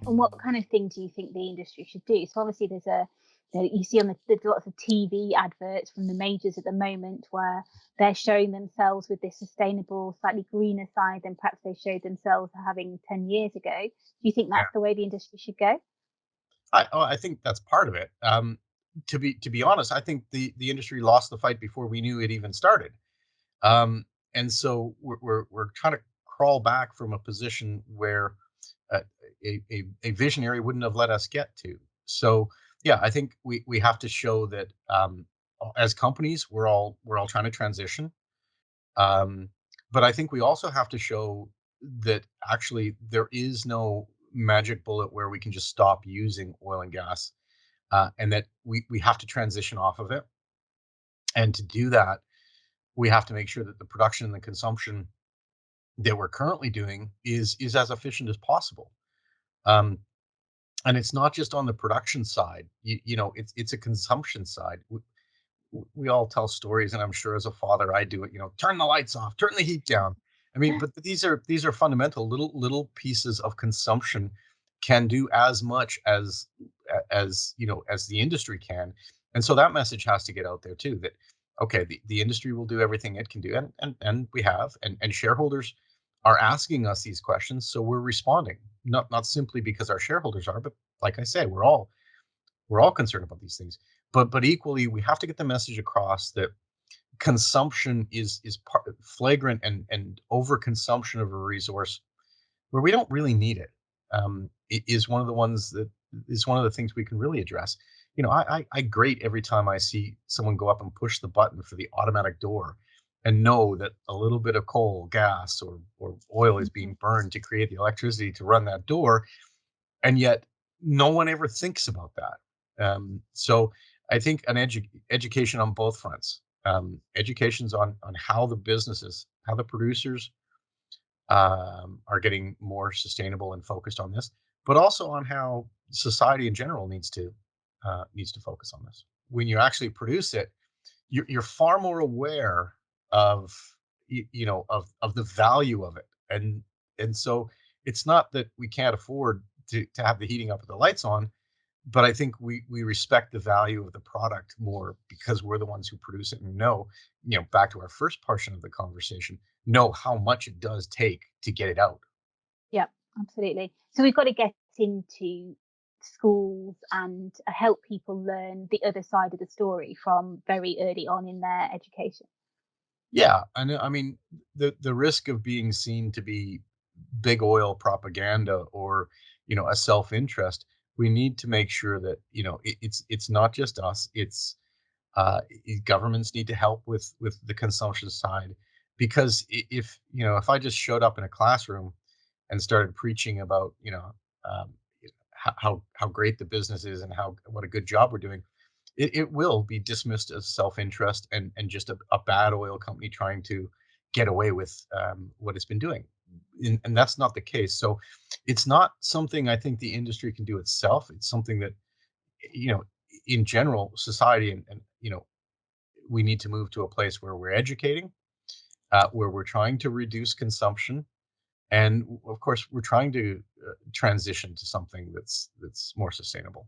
And what kind of thing do you think the industry should do? So obviously you see on there's lots of TV adverts from the majors at the moment where they're showing themselves with this sustainable, slightly greener side than perhaps they showed themselves having 10 years ago. Do you think Yeah. that's the way the industry should go? I think that's part of it. To be honest, I think the industry lost the fight before we knew it even started. Um, and so we're trying to crawl back from a position where uh, a visionary wouldn't have let us get to. So yeah, I think we have to show that as companies we're all trying to transition. Um, but I think we also have to show that actually there is no magic bullet where we can just stop using oil and gas, and that we have to transition off of it. And to do that, we have to make sure that the production and the consumption that we're currently doing is as efficient as possible. Um, and it's not just on the production side. It's a consumption side. We all tell stories, and I'm sure as a father I do it. Turn the lights off, turn the heat down. I mean, but these are fundamental little pieces of consumption can do as much as the industry can. And so that message has to get out there too, that okay, the industry will do everything it can do, and we have, and shareholders are asking us these questions, so we're responding, not simply because our shareholders are, but like I say, we're all concerned about these things. But equally, we have to get the message across that consumption is flagrant, and overconsumption of a resource where we don't really need it, is one of the things we can really address. I grate every time I see someone go up and push the button for the automatic door and know that a little bit of coal, gas, or oil is being Mhm. burned to create the electricity to run that door, and yet no one ever thinks about that. So I think an education on both fronts. Education's on how how the producers are getting more sustainable and focused on this, but also on how society in general needs to focus on this. When you actually produce it, you're far more aware of of the value of it, and so it's not that we can't afford to have the heating up with the lights on, but I think we respect the value of the product more because we're the ones who produce it and know, back to our first portion of the conversation, know how much it does take to get it out. Yeah, absolutely. So we've got to get into schools and help people learn the other side of the story from very early on in their education. Yeah, I know. I mean, the risk of being seen to be big oil propaganda, or a self interest. We need to make sure that it's not just us. It's governments need to help with the consumption side, because if I just showed up in a classroom and started preaching about um, how great the business is and how what a good job we're doing, it will be dismissed as self-interest and just a bad oil company trying to get away with what it's been doing, and that's not the case. So it's not something I think the industry can do itself. It's something that you know in general society, and we need to move to a place where we're educating, where we're trying to reduce consumption, and of course we're trying to transition to something that's more sustainable.